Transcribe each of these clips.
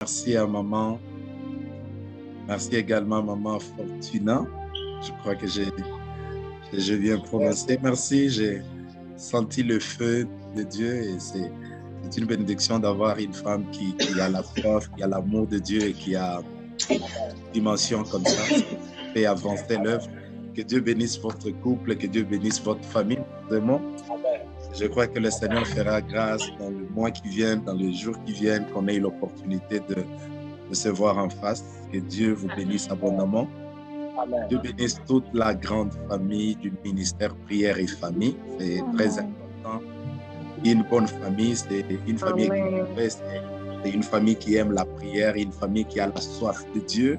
Merci à maman. Merci également à maman Fortuna. Je crois que j'ai bien prononcé. Merci, j'ai senti le feu de Dieu et c'est une bénédiction d'avoir une femme qui a la soif, qui a l'amour de Dieu et qui a une dimension comme ça. Ça fait avancer l'œuvre. Que Dieu bénisse votre couple, que Dieu bénisse votre famille. Vraiment, je crois que le Seigneur fera grâce dans le mois qui vient, dans les jours qui viennent, qu'on ait l'opportunité de se voir en face. Que Dieu vous bénisse abondamment. Amen. Dieu bénisse toute la grande famille du ministère Prière et Famille. C'est très important. Une bonne famille, c'est une famille équilibrée, c'est une famille qui aime la prière, une famille qui a la soif de Dieu.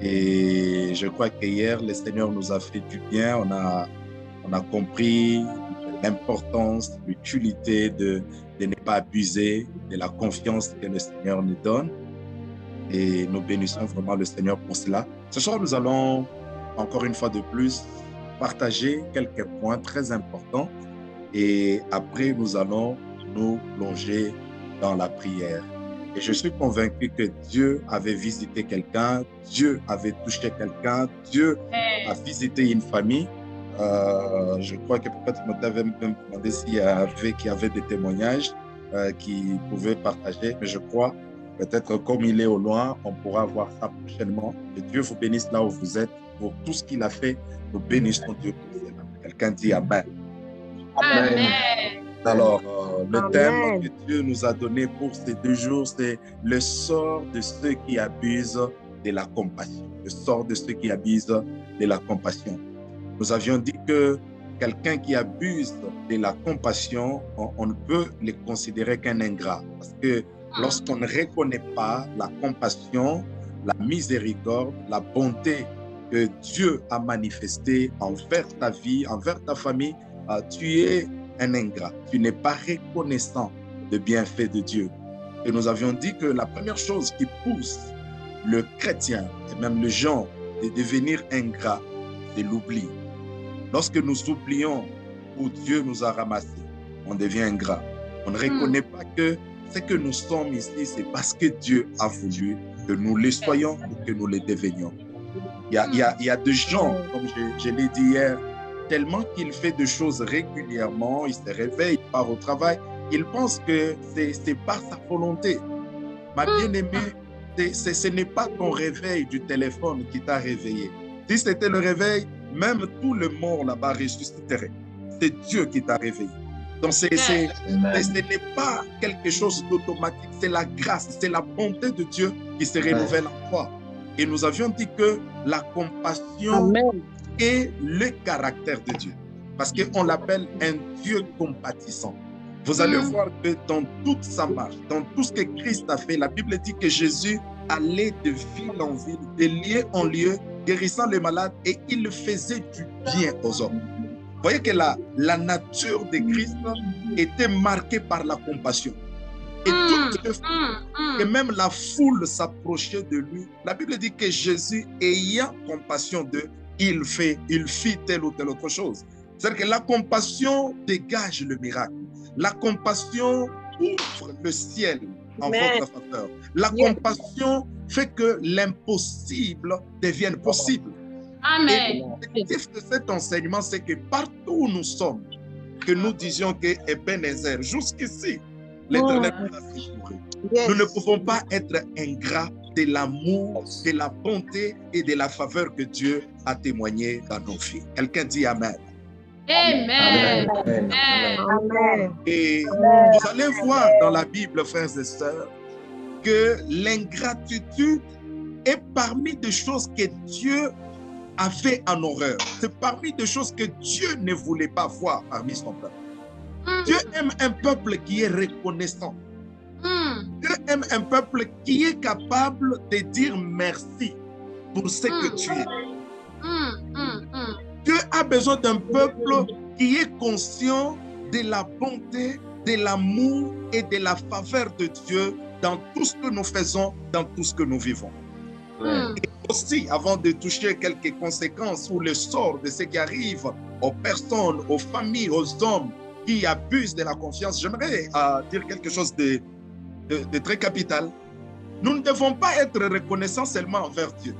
Et je crois qu'hier, le Seigneur nous a fait du bien. On a compris l'importance, l'utilité de ne pas abuser de la confiance que le Seigneur nous donne. Et nous bénissons vraiment le Seigneur pour cela. Ce soir, nous allons, encore une fois de plus, partager quelques points très importants. Et après, nous allons nous plonger dans la prière. Et je suis convaincu que Dieu avait visité quelqu'un, Dieu avait touché quelqu'un, Dieu a visité une famille. Je crois que peut-être tu m'avais même demandé s'il y avait des témoignages qui pouvaient partager, mais je crois peut-être comme il est au loin, on pourra voir ça prochainement. Que Dieu vous bénisse là où vous êtes pour tout ce qu'il a fait. Nous bénissons Dieu pour cela. Quelqu'un dit Amen. Amen. Alors, le thème que Dieu nous a donné pour ces 2 jours, c'est le sort de ceux qui abusent de la compassion. Le sort de ceux qui abusent de la compassion. Nous avions dit que quelqu'un qui abuse de la compassion, on ne peut le considérer qu'un ingrat. Parce que lorsqu'on ne reconnaît pas la compassion, la miséricorde, la bonté que Dieu a manifestée envers ta vie, envers ta famille, tu es un ingrat. Tu n'es pas reconnaissant des bienfaits de Dieu. Et nous avions dit que la première chose qui pousse le chrétien et même le gens de devenir ingrat, c'est l'oubli. Lorsque nous oublions où Dieu nous a ramassés, on devient ingrat. On ne reconnaît pas que ce que nous sommes ici, c'est parce que Dieu a voulu que nous le soyons ou que nous le devenions. Il y a des gens, comme je l'ai dit hier, tellement qu'il fait des choses régulièrement, il se réveille, il part au travail, il pense que c'est par sa volonté. Ma bien-aimée, ce n'est pas ton réveil du téléphone qui t'a réveillé. Si c'était le réveil, même tout le monde là-bas ressusciterait. C'est Dieu qui t'a réveillé. Donc, ce n'est pas quelque chose d'automatique, c'est la grâce, c'est la bonté de Dieu qui se renouvelle en toi. Et nous avions dit que la compassion est le caractère de Dieu. Parce qu'on l'appelle un Dieu compatissant. Vous allez voir que dans toute sa marche, dans tout ce que Christ a fait, la Bible dit que Jésus allait de ville en ville, de lieu en lieu, guérissant les malades et il faisait du bien aux hommes. Vous voyez que la nature de Christ était marquée par la compassion. Et même la foule s'approchait de lui. La Bible dit que Jésus, ayant compassion d'eux, il fit telle ou telle autre chose. C'est-à-dire que la compassion dégage le miracle. La compassion ouvre le ciel en votre faveur. La compassion fait que l'impossible devienne possible. Amen. Et l'objectif de cet enseignement, c'est que partout où nous sommes, que nous disions que Ebenezer, jusqu'ici, l'Éternel nous a secourus. Nous ne pouvons pas être ingrats de l'amour, de la bonté et de la faveur que Dieu a témoigné dans nos vies. Quelqu'un dit Amen. Amen. Amen. Et vous allez voir dans la Bible, frères et sœurs, que l'ingratitude est parmi des choses que Dieu a fait en horreur. C'est parmi des choses que Dieu ne voulait pas voir parmi son peuple. Dieu aime un peuple qui est reconnaissant. Dieu aime un peuple qui est capable de dire merci pour ce que tu es. Dieu a besoin d'un peuple qui est conscient de la bonté, de l'amour et de la faveur de Dieu dans tout ce que nous faisons, dans tout ce que nous vivons. Et aussi, avant de toucher quelques conséquences ou le sort de ce qui arrive aux personnes, aux familles, aux hommes qui abusent de la confiance, j'aimerais dire quelque chose de très capital. Nous ne devons pas être reconnaissants seulement envers Dieu,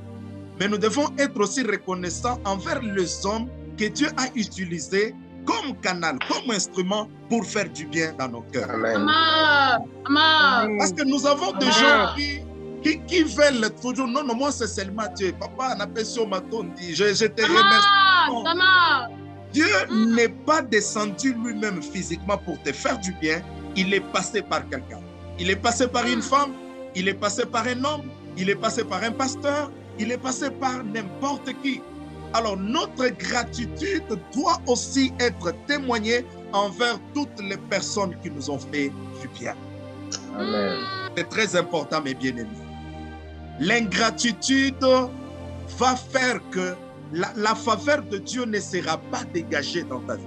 mais nous devons être aussi reconnaissants envers les hommes que Dieu a utilisés comme canal, comme instrument pour faire du bien dans nos cœurs. Amen. Amen. Parce que nous avons des gens qui veulent toujours, non, non, moi c'est seulement Dieu. Papa, on appelle sur ma tonne, je te remercie. Amen. Dieu n'est pas descendu lui-même physiquement pour te faire du bien, il est passé par quelqu'un. Il est passé par une femme, il est passé par un homme, il est passé par un pasteur, il est passé par n'importe qui. Alors notre gratitude doit aussi être témoignée envers toutes les personnes qui nous ont fait du bien. Amen. C'est très important, mes bien-aimés. L'ingratitude va faire que la faveur de Dieu ne sera pas dégagée dans ta vie.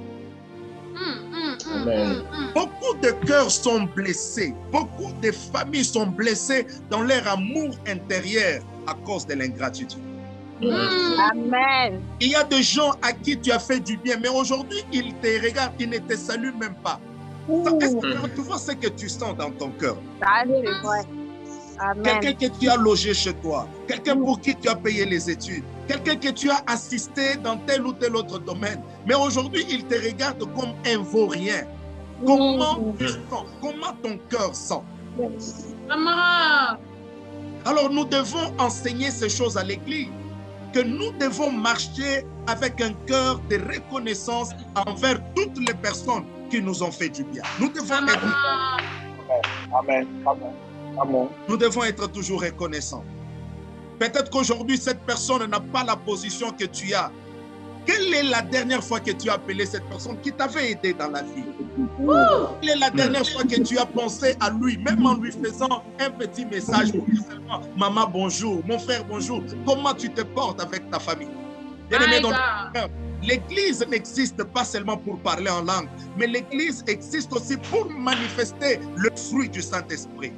Amen. Beaucoup de cœurs sont blessés, beaucoup de familles sont blessées dans leur amour intérieur à cause de l'ingratitude. Amen. Il y a des gens à qui tu as fait du bien, mais aujourd'hui, ils te regardent, ils ne te saluent même pas. Est-ce que tu vois ce que tu sens dans ton cœur? Ça, c'est vrai. Amen. Quelqu'un que tu as logé chez toi, quelqu'un pour qui tu as payé les études, quelqu'un que tu as assisté dans tel ou tel autre domaine. Mais aujourd'hui, il te regarde comme un vaurien. Comment tu sens? Comment ton cœur sent? Amen. Alors nous devons enseigner ces choses à l'Église, que nous devons marcher avec un cœur de reconnaissance envers toutes les personnes qui nous ont fait du bien. Nous devons être, Amen. Amen. Amen. nous devons être toujours reconnaissants. Peut-être qu'aujourd'hui, cette personne n'a pas la position que tu as. Quelle est la dernière fois que tu as appelé cette personne qui t'avait aidé dans la vie? Quelle est la dernière fois que tu as pensé à lui, même en lui faisant un petit message pour dire seulement « Maman, bonjour. Mon frère, bonjour. Comment tu te portes avec ta famille ?» Bien-aimé dans le cœur, l'Église n'existe pas seulement pour parler en langue, mais l'Église existe aussi pour manifester le fruit du Saint-Esprit.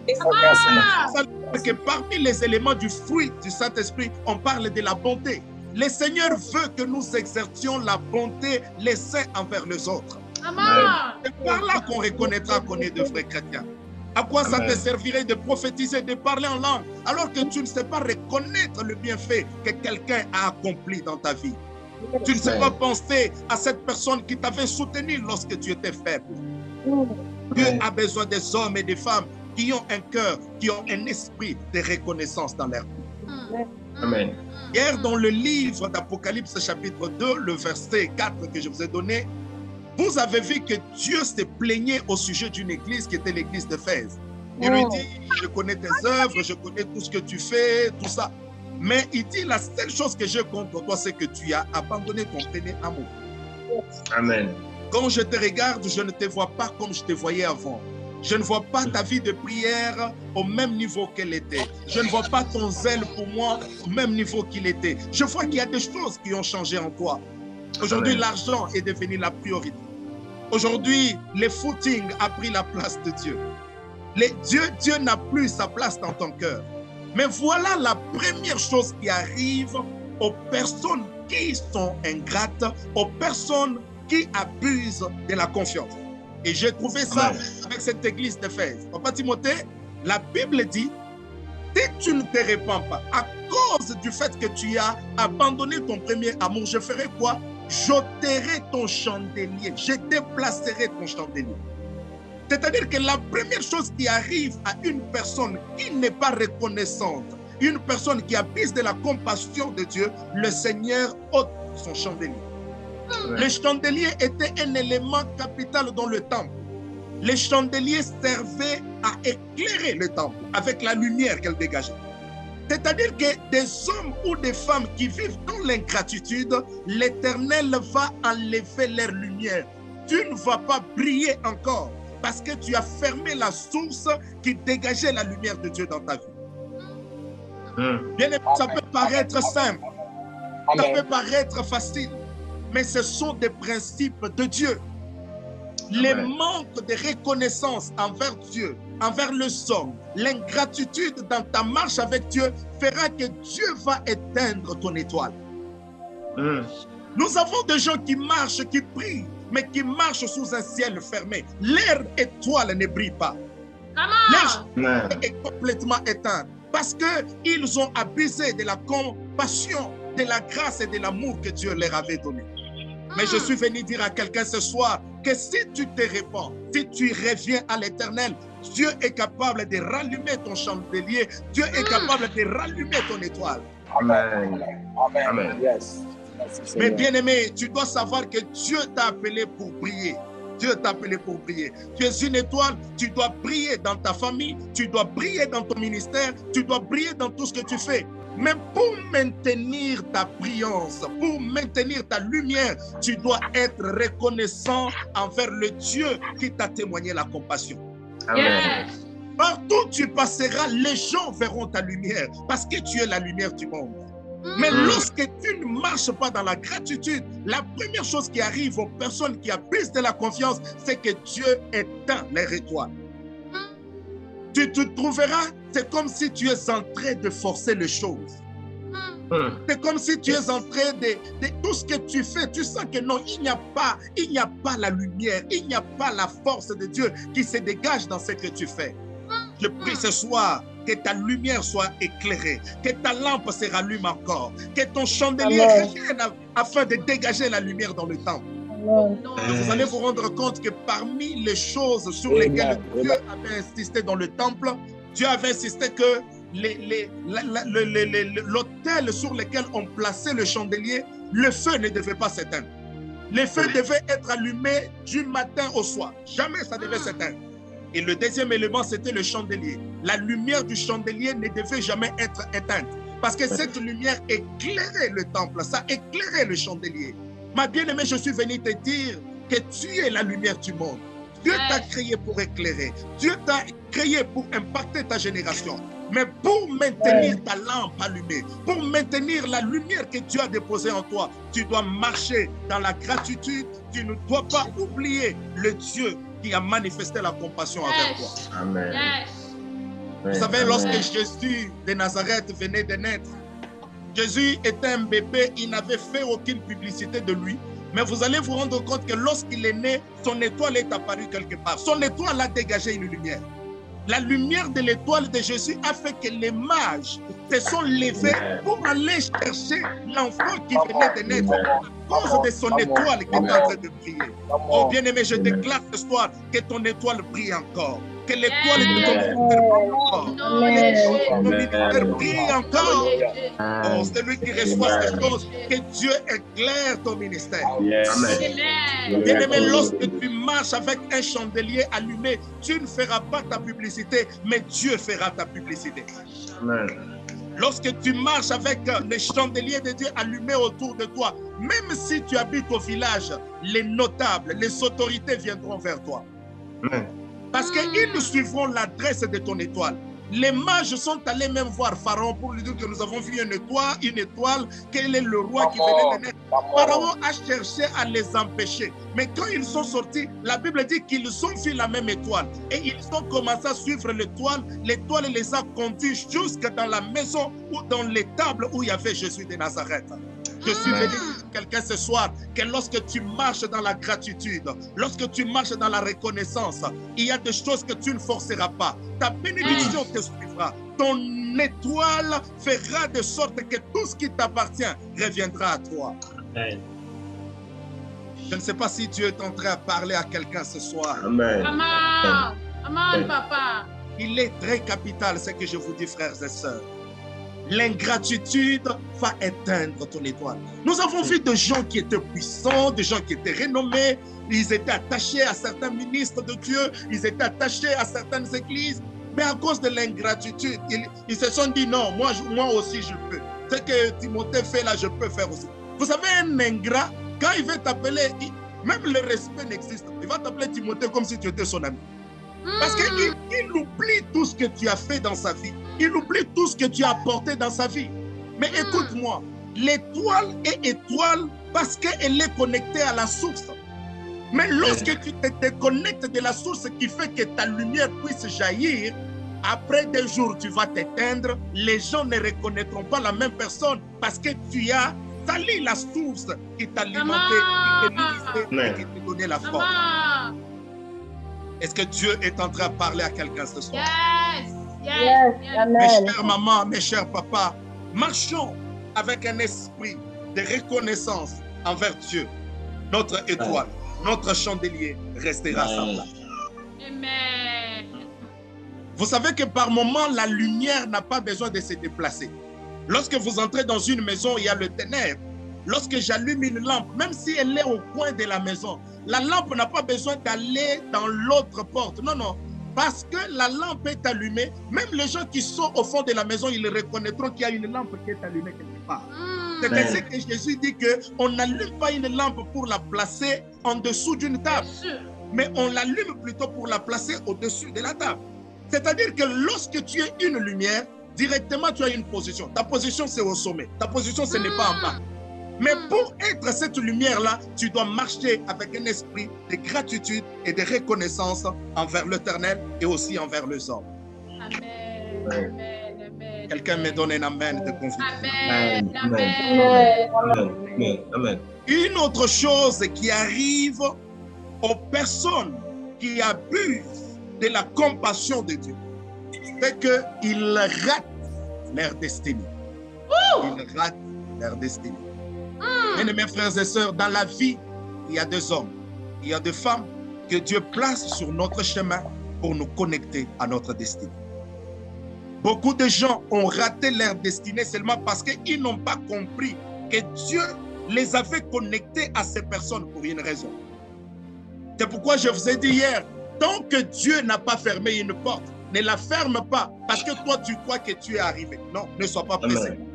Parce que parmi les éléments du fruit du Saint-Esprit, on parle de la bonté. Le Seigneur veut que nous exercions la bonté les uns envers les autres. C'est par là qu'on reconnaîtra qu'on est de vrais chrétiens. À quoi ça te servirait de prophétiser, de parler en langue, alors que tu ne sais pas reconnaître le bienfait que quelqu'un a accompli dans ta vie? Tu ne sais pas penser à cette personne qui t'avait soutenu lorsque tu étais faible. Dieu a besoin des hommes et des femmes qui ont un cœur, qui ont un esprit de reconnaissance dans leur vie. Amen. Hier, dans le livre d'Apocalypse chapitre 2, le verset 4 que je vous ai donné, vous avez vu que Dieu s'est plaigné au sujet d'une église qui était l'église d'Éphèse. Il lui dit, je connais tes œuvres, je connais tout ce que tu fais, tout ça. Mais il dit, la seule chose que j'ai contre toi, c'est que tu as abandonné ton premier amour. Amen. Quand je te regarde, je ne te vois pas comme je te voyais avant. Je ne vois pas ta vie de prière au même niveau qu'elle était. Je ne vois pas ton zèle pour moi au même niveau qu'il était. Je vois qu'il y a des choses qui ont changé en toi. Aujourd'hui, l'argent est devenu la priorité. Aujourd'hui, le footing a pris la place de Dieu. Dieu n'a plus sa place dans ton cœur. Mais voilà la première chose qui arrive aux personnes qui sont ingrates, aux personnes qui abusent de la confiance. Et j'ai trouvé ça avec cette église d'Éphèse. Papa Timothée, la Bible dit, si tu ne te répands pas, à cause du fait que tu as abandonné ton premier amour, je ferai quoi? J'ôterai ton chandelier, je déplacerai ton chandelier. C'est-à-dire que la première chose qui arrive à une personne qui n'est pas reconnaissante, une personne qui abuse de la compassion de Dieu, le Seigneur ôte son chandelier. Le chandelier était un élément capital dans le temple. Le chandelier servait à éclairer le temple avec la lumière qu'elle dégageait. C'est-à-dire que des hommes ou des femmes qui vivent dans l'ingratitude, l'Éternel va enlever leur lumière. Tu ne vas pas briller encore parce que tu as fermé la source qui dégageait la lumière de Dieu dans ta vie. Bien aimé, ça peut paraître simple, ça peut paraître facile, mais ce sont des principes de Dieu. Les manques de reconnaissance envers Dieu, envers les hommes, l'ingratitude dans ta marche avec Dieu fera que Dieu va éteindre ton étoile. Nous avons des gens qui marchent, qui prient, mais qui marchent sous un ciel fermé. Leur étoile ne brille pas. Leur étoile est complètement éteinte. parce qu'ils ont abusé de la compassion, de la grâce et de l'amour que Dieu leur avait donné. Mais je suis venu dire à quelqu'un ce soir que si tu te répands, si tu reviens à l'Éternel, Dieu est capable de rallumer ton chandelier, Dieu est capable de rallumer ton étoile. Amen. Amen. Yes. Mais bien aimé, tu dois savoir que Dieu t'a appelé pour briller. Dieu t'a appelé pour briller. Tu es une étoile, tu dois briller dans ta famille, tu dois briller dans ton ministère, tu dois briller dans tout ce que tu fais. Mais pour maintenir ta brillance, pour maintenir ta lumière, tu dois être reconnaissant envers le Dieu qui t'a témoigné la compassion. Amen. Partout où tu passeras, les gens verront ta lumière parce que tu es la lumière du monde. Mais lorsque tu ne marches pas dans la gratitude, la première chose qui arrive aux personnes qui abusent de la confiance, c'est que Dieu éteint leur étoile. Tu te trouveras, c'est comme si tu es en train de forcer les choses. C'est comme si tu es en train de tout ce que tu fais, tu sens que non, il n'y a pas la lumière, il n'y a pas la force de Dieu qui se dégage dans ce que tu fais. Je prie ce soir que ta lumière soit éclairée, que ta lampe se rallume encore, que ton chandelier revienne afin de dégager la lumière dans le temple. Vous allez vous rendre compte que parmi les choses sur lesquelles Dieu avait insisté dans le temple, Dieu avait insisté que l'autel sur lequel on plaçait le chandelier, le feu ne devait pas s'éteindre. Le feu devait être allumé du matin au soir. Jamais ça devait s'éteindre. Et le deuxième élément, c'était le chandelier. La lumière du chandelier ne devait jamais être éteinte. Parce que cette lumière éclairait le temple, ça éclairait le chandelier. Ma bien-aimée, je suis venu te dire que tu es la lumière du monde. Dieu t'a créé pour éclairer. Dieu t'a créé pour impacter ta génération. Mais pour maintenir ta lampe allumée, pour maintenir la lumière que Dieu a déposée en toi, tu dois marcher dans la gratitude. Tu ne dois pas oublier le Dieu qui a manifesté la compassion envers toi. Amen. Vous savez, lorsque Jésus de Nazareth venait de naître, Jésus était un bébé, il n'avait fait aucune publicité de lui. Mais vous allez vous rendre compte que lorsqu'il est né, son étoile est apparue quelque part. Son étoile a dégagé une lumière. La lumière de l'étoile de Jésus a fait que les mages se sont levés pour aller chercher l'enfant qui venait de naître à cause de son étoile qui est en train de briller. Oh bien-aimé, je déclare ce soir que ton étoile brille encore. Que l'étoile de ton ministère brille encore. Oh, celui qui reçoit ces choses, que Dieu éclaire ton ministère. Bien-aimé, lorsque tu marches avec un chandelier allumé, tu ne feras pas ta publicité, mais Dieu fera ta publicité. Amen. Lorsque tu marches avec les chandeliers de Dieu allumés autour de toi, même si tu habites au village, les notables, les autorités viendront vers toi. Amen. Parce qu'ils suivront l'adresse de ton étoile. Les mages sont allés même voir Pharaon pour lui dire que nous avons vu une étoile, quel est le roi qui venait de naître. Pharaon a cherché à les empêcher. Mais quand ils sont sortis, la Bible dit qu'ils ont vu la même étoile. Et ils ont commencé à suivre l'étoile. L'étoile les a conduits jusque dans la maison ou dans l'étable où il y avait Jésus de Nazareth. Je suis venu dire à quelqu'un ce soir que lorsque tu marches dans la gratitude, lorsque tu marches dans la reconnaissance, il y a des choses que tu ne forceras pas. Ta bénédiction te suivra. Ton étoile fera de sorte que tout ce qui t'appartient reviendra à toi. Amen. Je ne sais pas si Dieu est en train de parler à quelqu'un ce soir. Amen. Amen. Amen, papa. Il est très capital ce que je vous dis, frères et sœurs. L'ingratitude va éteindre ton étoile. Nous avons vu des gens qui étaient puissants, des gens qui étaient renommés, ils étaient attachés à certains ministres de Dieu, ils étaient attachés à certaines églises, mais à cause de l'ingratitude, ils se sont dit non, moi aussi je peux. Ce que Timothée fait là, je peux faire aussi. Vous savez, un ingrat, quand il veut t'appeler, même le respect n'existe pas. Il va t'appeler Timothée comme si tu étais son ami. Parce qu'il oublie tout ce que tu as fait dans sa vie. Il oublie tout ce que tu as apporté dans sa vie. Mais écoute-moi, l'étoile est étoile parce qu'elle est connectée à la source. Mais lorsque tu te déconnectes de la source qui fait que ta lumière puisse jaillir, après 2 jours, tu vas t'éteindre. Les gens ne reconnaîtront pas la même personne parce que tu as sali la source qui t'alimentait, qui te nourrissait et qui te donnait la force. Est-ce que Dieu est en train de parler à quelqu'un ce soir? Yes. Yes. Mes chères mamans, mes chers papas, marchons avec un esprit de reconnaissance envers Dieu. Notre étoile, notre chandelier restera à sa place. Amen. Vous savez que par moment, la lumière n'a pas besoin de se déplacer. Lorsque vous entrez dans une maison, il y a le ténèbre. Lorsque j'allume une lampe, même si elle est au coin de la maison, la lampe n'a pas besoin d'aller dans l'autre porte. Non, non. Parce que la lampe est allumée, même les gens qui sont au fond de la maison, ils reconnaîtront qu'il y a une lampe qui est allumée quelque part. C'est ainsi que Jésus dit qu'on n'allume pas une lampe pour la placer en dessous d'une table, mais on l'allume plutôt pour la placer au-dessus de la table. C'est-à-dire que lorsque tu es une lumière, directement tu as une position. Ta position, c'est au sommet. Ta position, ce n'est pas en bas. Mais pour être cette lumière-là, tu dois marcher avec un esprit de gratitude et de reconnaissance envers l'Éternel et aussi envers les hommes. Amen. Quelqu'un me donne un amen de conviction. Amen. Amen. Une autre chose qui arrive aux personnes qui abusent de la compassion de Dieu, c'est qu'ils ratent leur destinée. Ils ratent leur destinée. Mes frères et sœurs, dans la vie, il y a des hommes, il y a des femmes que Dieu place sur notre chemin pour nous connecter à notre destinée. Beaucoup de gens ont raté leur destinée seulement parce qu'ils n'ont pas compris que Dieu les avait connectés à ces personnes pour une raison. C'est pourquoi je vous ai dit hier, tant que Dieu n'a pas fermé une porte, ne la ferme pas parce que toi tu crois que tu es arrivé. Non, ne sois pas pressé. Amen.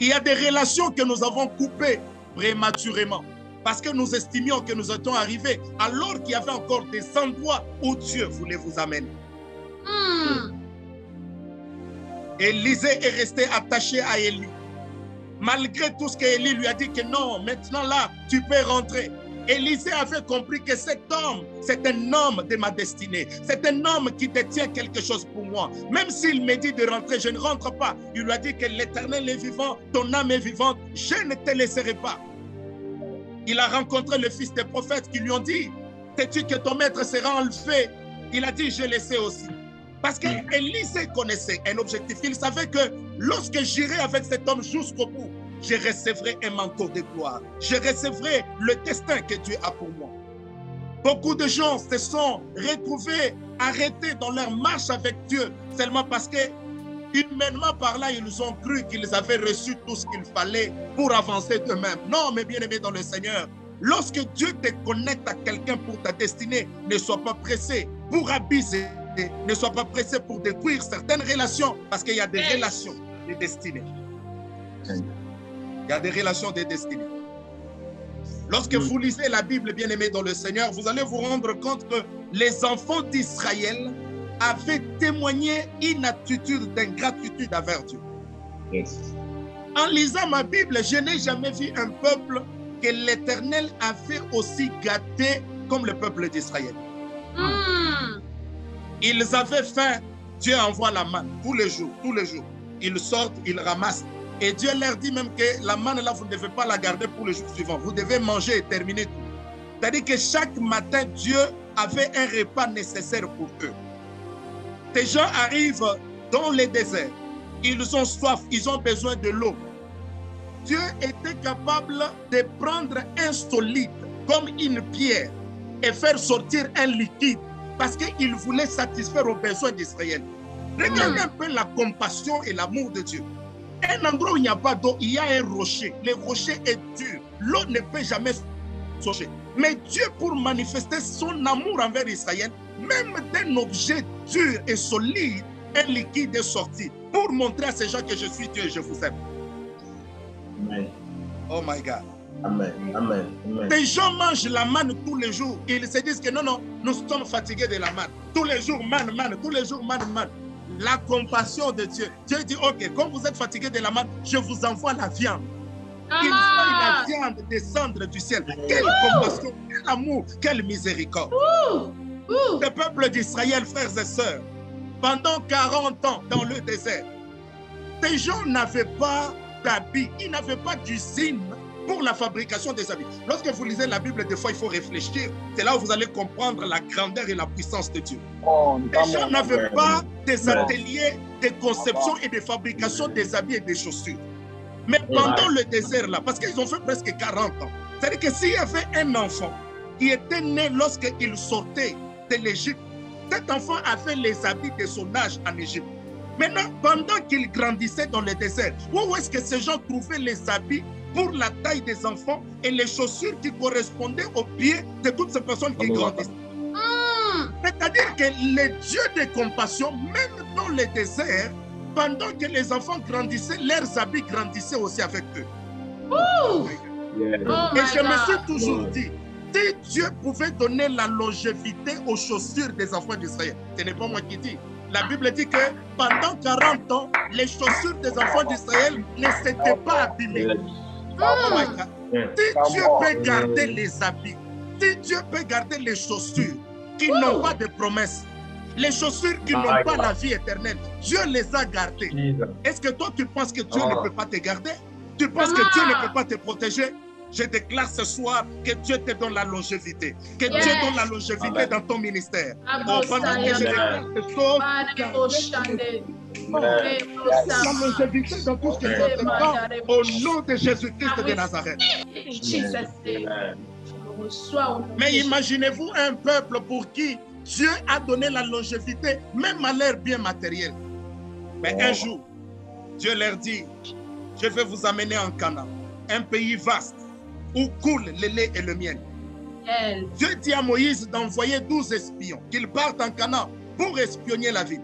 Il y a des relations que nous avons coupées prématurément parce que nous estimions que nous étions arrivés alors qu'il y avait encore des endroits où Dieu voulait vous amener. Élisée est resté attaché à Élie. Malgré tout ce qu'Élie lui a dit que non, maintenant là, tu peux rentrer. Élisée avait compris que cet homme, c'est un homme de ma destinée. C'est un homme qui détient quelque chose pour moi. Même s'il me dit de rentrer, je ne rentre pas. Il lui a dit que l'Éternel est vivant, ton âme est vivante, je ne te laisserai pas. Il a rencontré le fils des prophètes qui lui ont dit, sais-tu que ton maître sera enlevé? Il a dit, je le sais aussi. Parce qu'Élisée connaissait un objectif. Il savait que lorsque j'irai avec cet homme jusqu'au bout, je recevrai un manteau de gloire. Je recevrai le destin que Dieu a pour moi. Beaucoup de gens se sont retrouvés arrêtés dans leur marche avec Dieu seulement parce que humainement par là, ils ont cru qu'ils avaient reçu tout ce qu'il fallait pour avancer d'eux-mêmes. Non, mes bien-aimés dans le Seigneur, lorsque Dieu te connecte à quelqu'un pour ta destinée, ne sois pas pressé pour abuser, ne sois pas pressé pour détruire certaines relations parce qu'il y a des relations de destinée. Il y a des relations de destinée. Lorsque vous lisez la Bible, bien-aimés dans le Seigneur, vous allez vous rendre compte que les enfants d'Israël avaient témoigné une attitude d'ingratitude envers Dieu. En lisant ma Bible, je n'ai jamais vu un peuple que l'Éternel avait aussi gâté comme le peuple d'Israël. Ils avaient faim, Dieu envoie la manne tous les jours, tous les jours. Ils sortent, ils ramassent. Et Dieu leur dit même que la manne là, vous ne devez pas la garder pour le jour suivant. Vous devez manger et terminer tout. C'est-à-dire que chaque matin, Dieu avait un repas nécessaire pour eux. Ces gens arrivent dans les déserts. Ils ont soif, ils ont besoin de l'eau. Dieu était capable de prendre un solide comme une pierre et faire sortir un liquide parce qu'il voulait satisfaire aux besoins d'Israël. Regardez un peu la compassion et l'amour de Dieu. Un endroit où il n'y a pas d'eau, il y a un rocher. Le rocher est dur. L'eau ne peut jamais sortir. Mais Dieu, pour manifester son amour envers Israël, même d'un objet dur et solide, un liquide est sorti pour montrer à ces gens que je suis Dieu et je vous aime. Amen. Oh my God. Amen. Amen. Amen. Des gens mangent la manne tous les jours. Ils se disent que non, non, nous sommes fatigués de la manne. Tous les jours, manne, manne. Tous les jours, manne, manne. La compassion de Dieu. Dieu dit, ok, quand vous êtes fatigués de la manne, je vous envoie la viande. Il voit la viande descendre du ciel. Quelle compassion, quel amour, quelle miséricorde. Le peuple d'Israël, frères et sœurs, pendant 40 ans dans le désert, ces gens n'avaient pas d'habits, ils n'avaient pas d'usine pour la fabrication des habits. Lorsque vous lisez la Bible, des fois, il faut réfléchir. C'est là où vous allez comprendre la grandeur et la puissance de Dieu. Les gens n'avaient pas des ateliers de conception et de fabrication des habits et des chaussures. Mais pendant le désert, là, parce qu'ils ont fait presque 40 ans, c'est-à-dire que s'il y avait un enfant qui était né lorsqu'il sortait de l'Égypte, cet enfant avait les habits de son âge en Égypte. Maintenant, pendant qu'il grandissait dans le désert, où est-ce que ces gens trouvaient les habits pour la taille des enfants et les chaussures qui correspondaient aux pieds de toutes ces personnes qui grandissaient? C'est-à-dire que le Dieu de compassion, même dans le désert, pendant que les enfants grandissaient, leurs habits grandissaient aussi avec eux. Et je me suis toujours dit, si Dieu pouvait donner la longévité aux chaussures des enfants d'Israël, ce n'est pas moi qui dis. La Bible dit que pendant 40 ans, les chaussures des enfants d'Israël ne s'étaient pas abîmées. Oh my God. Si Dieu peut garder les habits, si Dieu peut garder les chaussures qui n'ont pas de promesses, les chaussures qui n'ont pas la vie éternelle, Dieu les a gardées. Est-ce que toi, tu penses que Dieu ne peut pas te garder? Tu penses que Dieu ne peut pas te protéger? Je déclare ce soir que Dieu te donne la longévité. Que Dieu donne la longévité dans ton ministère. Oh, pendant que je déclare ce soir, la longévité dans tout ce que tu entreprends, au nom de Jésus-Christ de Nazareth. Mais imaginez-vous un peuple pour qui Dieu a donné la longévité, même à leur bien matériel. Mais un jour, Dieu leur dit, je vais vous amener en Canaan, un pays vaste, où coule le lait et le miel. Dieu dit à Moïse d'envoyer 12 espions, qu'ils partent en Canaan pour espionner la ville.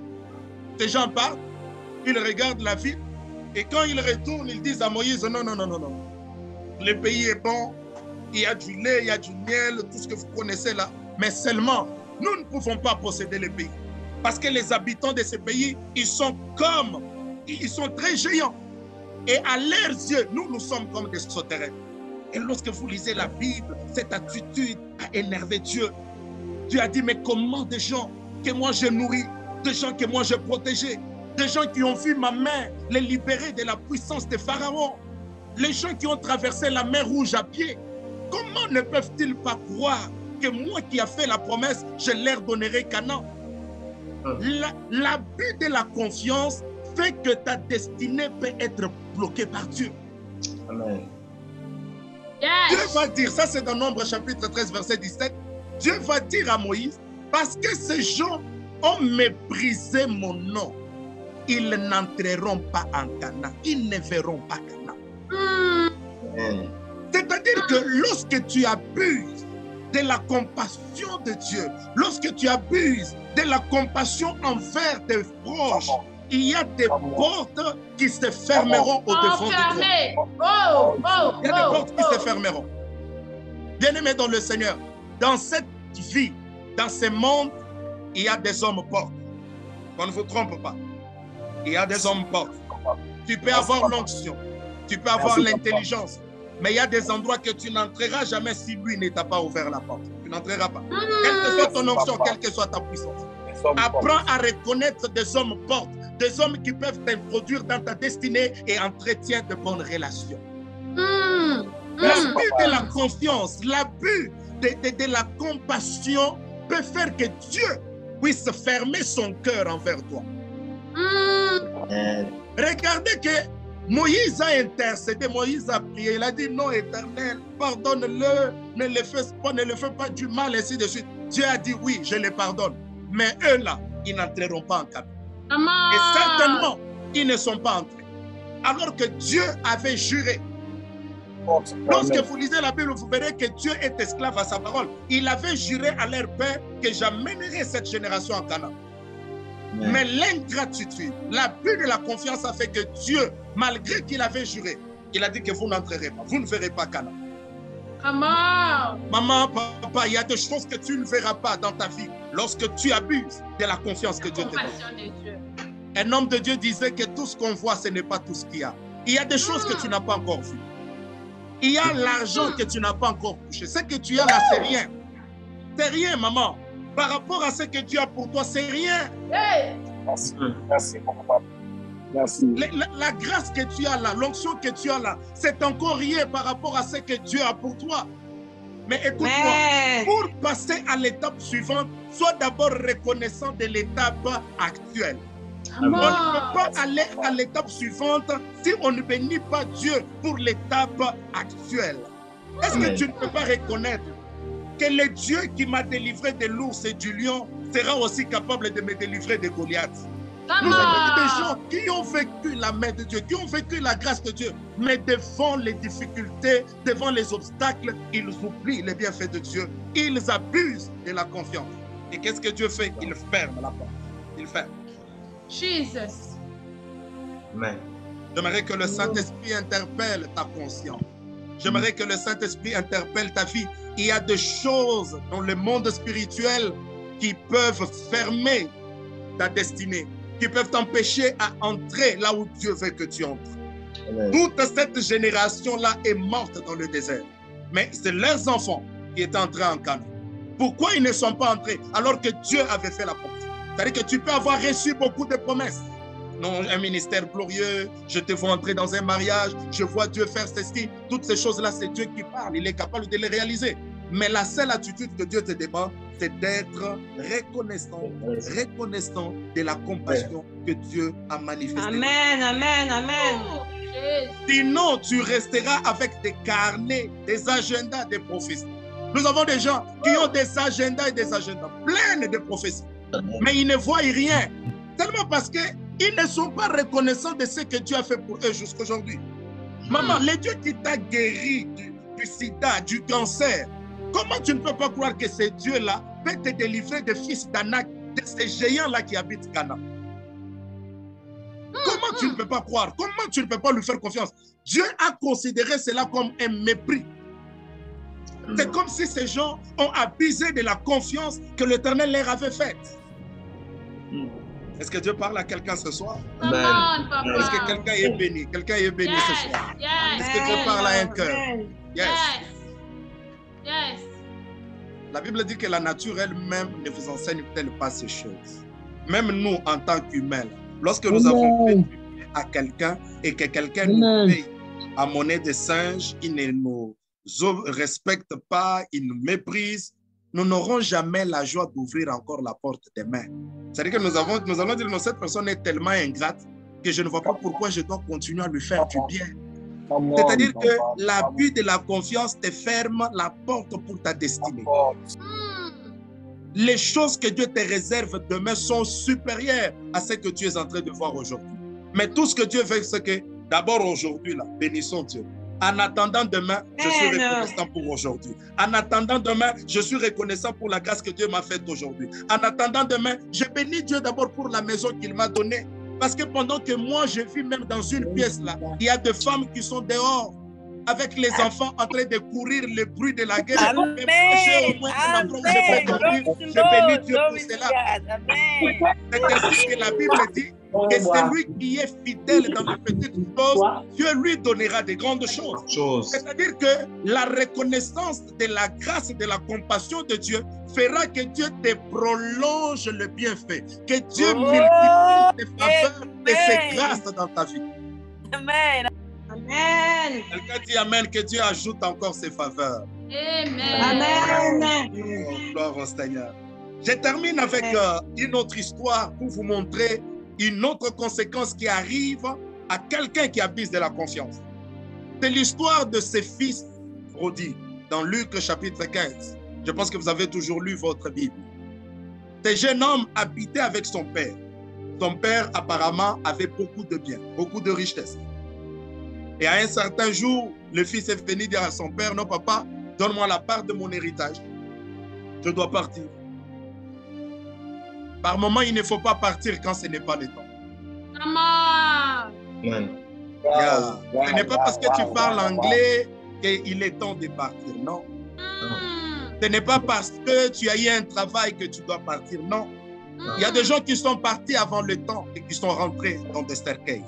Ces gens partent, ils regardent la ville, et quand ils retournent, ils disent à Moïse, non, non, non, non, non. Le pays est bon, il y a du lait, il y a du miel, tout ce que vous connaissez là, mais seulement, nous ne pouvons pas posséder le pays. Parce que les habitants de ce pays, ils sont très géants. Et à leurs yeux, nous sommes comme des sauterelles. Et lorsque vous lisez la Bible, cette attitude a énervé Dieu. Dieu a dit, mais comment des gens que moi j'ai nourris, des gens que moi j'ai protégés, des gens qui ont vu ma main les libérer de la puissance de Pharaon, les gens qui ont traversé la mer Rouge à pied, comment ne peuvent-ils pas croire que moi qui a fait la promesse, je leur donnerai Canaan? L'abus de la confiance fait que ta destinée peut être bloquée par Dieu. Amen. Dieu va dire, ça c'est dans Nombre chapitre 13 verset 17, Dieu va dire à Moïse, parce que ces gens ont méprisé mon nom, ils n'entreront pas en Canaan, ils ne verront pas Canaan. C'est-à-dire que lorsque tu abuses de la compassion de Dieu, lorsque tu abuses de la compassion envers tes proches, il y a des portes qui se fermeront au-devant de toi. Il y a des portes qui se fermeront. Bien-aimés dans le Seigneur, dans cette vie, dans ce monde, il y a des hommes portes. On ne vous trompe pas. Il y a des hommes portes. Tu peux avoir l'onction, tu peux avoir l'intelligence, mais il y a des endroits que tu n'entreras jamais si lui ne t'a pas ouvert la porte. Tu n'entreras pas. Quelle que soit ton onction, quelle que soit ta puissance. Apprends à reconnaître des hommes portes, des hommes qui peuvent t'introduire dans ta destinée et entretiennent de bonnes relations. L'abus de la confiance, l'abus de la compassion peut faire que Dieu puisse fermer son cœur envers toi. Regardez que Moïse a intercédé, Moïse a prié, il a dit non Éternel, pardonne-le, ne le fais pas du mal, ainsi de suite. Dieu a dit oui, je les pardonne. Mais eux là, ils n'entreront pas en Canaan. Et certainement, ils ne sont pas entrés. Alors que Dieu avait juré. Lorsque vous lisez la Bible, vous verrez que Dieu est esclave à sa parole. Il avait juré à leur père que j'amènerai cette génération en Canaan. Mais l'ingratitude, l'abus de la confiance a fait que Dieu, malgré qu'il avait juré, il a dit que vous n'entrerez pas, vous ne verrez pas Canaan. Maman, papa, il y a des choses que tu ne verras pas dans ta vie lorsque tu abuses de la confiance que Dieu te donne. Un homme de Dieu disait que tout ce qu'on voit, ce n'est pas tout ce qu'il y a. Il y a des choses que tu n'as pas encore vues. Il y a l'argent que tu n'as pas encore touché. Ce que tu as là, c'est rien. C'est rien, maman. Par rapport à ce que Dieu a pour toi, c'est rien. Merci, merci, papa. Merci. La grâce que tu as là, l'onction que tu as là, c'est encore rien par rapport à ce que Dieu a pour toi. Mais écoute-moi, pour passer à l'étape suivante, sois d'abord reconnaissant de l'étape actuelle. On ne peut pas aller à l'étape suivante si on ne bénit pas Dieu pour l'étape actuelle. Est-ce que tu ne peux pas reconnaître que le Dieu qui m'a délivré de l'ours et du lion sera aussi capable de me délivrer de Goliath? Nous avons des gens qui ont vécu la main de Dieu, qui ont vécu la grâce de Dieu, mais devant les difficultés, devant les obstacles, ils oublient les bienfaits de Dieu. Ils abusent de la confiance. Et qu'est-ce que Dieu fait? Il ferme la porte. Il ferme. Jesus. Amen. J'aimerais que le Saint-Esprit interpelle ta conscience. J'aimerais que le Saint-Esprit interpelle ta vie. Il y a des choses dans le monde spirituel qui peuvent fermer ta destinée, qui peuvent t'empêcher à entrer là où Dieu veut que tu entres. Amen. Toute cette génération-là est morte dans le désert. Mais c'est leurs enfants qui étaient entrés en Canaan. Pourquoi ils ne sont pas entrés alors que Dieu avait fait la porte? C'est-à-dire que tu peux avoir reçu beaucoup de promesses. Non, un ministère glorieux, je te vois entrer dans un mariage, je vois Dieu faire ceci. Toutes ces choses-là, c'est Dieu qui parle. Il est capable de les réaliser. Mais la seule attitude que Dieu te demande, c'est d'être reconnaissant de la compassion que Dieu a manifestée. Amen, amen, amen. Sinon, tu resteras avec des carnets, des agendas, des prophéties. Nous avons des gens qui ont des agendas et des agendas pleins de prophéties. Mais ils ne voient rien. Tellement parce qu'ils ne sont pas reconnaissants de ce que Dieu a fait pour eux jusqu'à aujourd'hui. Maman, le Dieu qui t'a guéri du sida, du cancer, comment tu ne peux pas croire que ce Dieu-là peut te délivrer des fils d'Anak, de ces géants-là qui habitent Canaan? Comment tu ne peux pas croire? Comment tu ne peux pas lui faire confiance? Dieu a considéré cela comme un mépris. C'est comme si ces gens ont abusé de la confiance que l'Éternel leur avait faite. Est-ce que Dieu parle à quelqu'un ce soir? Amen. Est-ce que quelqu'un est béni? Quelqu'un est béni ce soir? Est-ce que Dieu parle à un cœur? Yes. Yes. La Bible dit que la nature elle-même ne vous enseigne-t-elle pas ces choses? Même nous, en tant qu'humains, lorsque nous avons fait à quelqu'un et que quelqu'un nous paye à monnaie de singe, il ne nous respecte pas, il nous méprise, nous n'aurons jamais la joie d'ouvrir encore la porte des mains. C'est-à-dire que nous allons dire que cette personne est tellement ingrate que je ne vois pas pourquoi je dois continuer à lui faire du bien. C'est-à-dire que l'abus de la confiance te ferme la porte pour ta destinée. Les choses que Dieu te réserve demain sont supérieures à ce que tu es en train de voir aujourd'hui. Mais tout ce que Dieu veut, c'est que d'abord aujourd'hui, là, bénissons Dieu. En attendant demain, je suis reconnaissant pour aujourd'hui. En attendant demain, je suis reconnaissant pour la grâce que Dieu m'a faite aujourd'hui. En attendant demain, je bénis Dieu d'abord pour la maison qu'il m'a donnée. Parce que pendant que moi, je vis même dans une pièce là, il y a des femmes qui sont dehors avec les enfants en train de courir le bruit de la guerre. Amen. Je bénis Dieu pour cela. C'est ainsi que la Bible dit que celui qui est fidèle dans les petites choses, Dieu lui donnera des grandes choses. C'est-à-dire que la reconnaissance de la grâce et de la compassion de Dieu fera que Dieu te prolonge le bienfait, que Dieu multiplie tes faveurs et ses grâces dans ta vie. Amen. Amen. Quelqu'un dit Amen, que Dieu ajoute encore ses faveurs. Amen. Amen. Oh, gloire au Seigneur. Je termine avec une autre histoire pour vous montrer une autre conséquence qui arrive à quelqu'un qui abuse de la confiance. C'est l'histoire de ses fils prodigues dans Luc chapitre 15. Je pense que vous avez toujours lu votre Bible. Ce jeune homme habitait avec son père. Son père apparemment avait beaucoup de biens, beaucoup de richesses. Et à un certain jour, le fils est venu dire à son père, non papa, donne-moi la part de mon héritage. Je dois partir. Par moment, il ne faut pas partir quand ce n'est pas le temps. Maman. Ce n'est pas parce que tu parles anglais qu'il est temps de partir, non. Ce n'est pas parce que tu as eu un travail que tu dois partir, non. Il y a des gens qui sont partis avant le temps et qui sont rentrés dans des cercueils.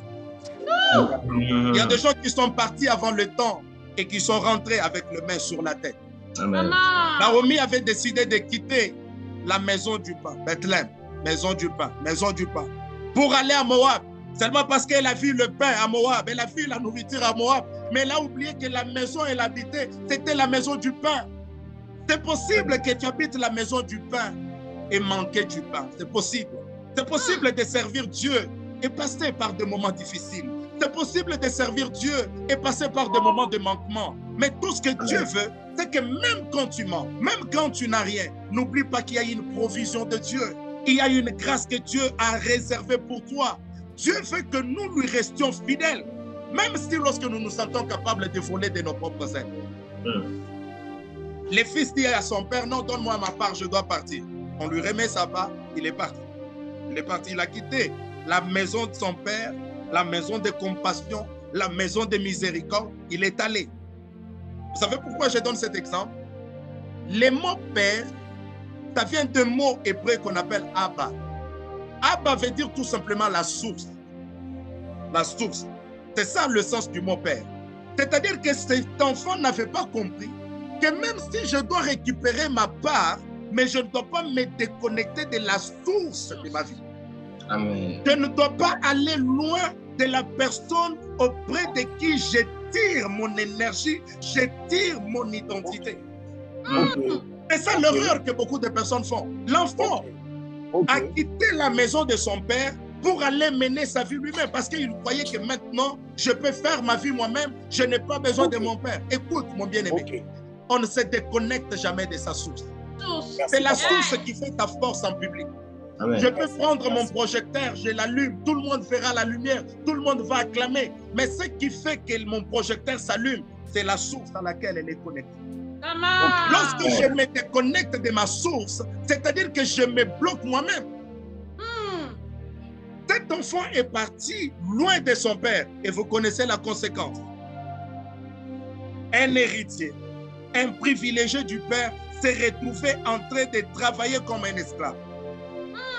Il y a des gens qui sont partis avant le temps et qui sont rentrés avec le main sur la tête. Amen. Naomi avait décidé de quitter la maison du pain, Bethléem, maison du pain, pour aller à Moab. Seulement parce qu'elle a vu le pain à Moab, elle a vu la nourriture à Moab, mais elle a oublié que la maison elle habitait, c'était la maison du pain. C'est possible que tu habites la maison du pain et manquer du pain. C'est possible. C'est possible de servir Dieu et passer par des moments difficiles. C'est possible de servir Dieu et passer par des moments de manquement. Mais tout ce que Dieu veut, c'est que même quand tu manques, même quand tu n'as rien, n'oublie pas qu'il y a une provision de Dieu. Il y a une grâce que Dieu a réservée pour toi. Dieu veut que nous lui restions fidèles, même si lorsque nous nous sentons capables de voler de nos propres ailes. Le fils dit à son père, non, donne-moi ma part, je dois partir. On lui remet sa part, il est parti. Il est parti, il a quitté la maison de son père, la maison de compassion, la maison de miséricorde, il est allé. Vous savez pourquoi je donne cet exemple? Les mots père, ça vient d'un mot hébreu qu'on appelle Abba. Abba veut dire tout simplement la source. La source. C'est ça le sens du mot père. C'est-à-dire que cet enfant n'avait pas compris que même si je dois récupérer ma part, mais je ne dois pas me déconnecter de la source de ma vie. Amen. Je ne dois pas aller loin de la personne auprès de qui je tire mon énergie, je tire mon identité. C'est ça l'erreur que beaucoup de personnes font. L'enfant a quitté la maison de son père pour aller mener sa vie lui-même parce qu'il croyait que maintenant, je peux faire ma vie moi-même, je n'ai pas besoin de mon père. Écoute, mon bien-aimé, on ne se déconnecte jamais de sa source. C'est la source qui fait ta force en public. Amen. Je peux prendre mon projecteur, je l'allume, tout le monde verra la lumière, tout le monde va acclamer. Mais ce qui fait que mon projecteur s'allume, c'est la source à laquelle elle est connectée. Lorsque je me déconnecte de ma source, c'est-à-dire que je me bloque moi-même. Cet enfant est parti loin de son père et vous connaissez la conséquence. Un héritier, un privilégié du père s'est retrouvé en train de travailler comme un esclave.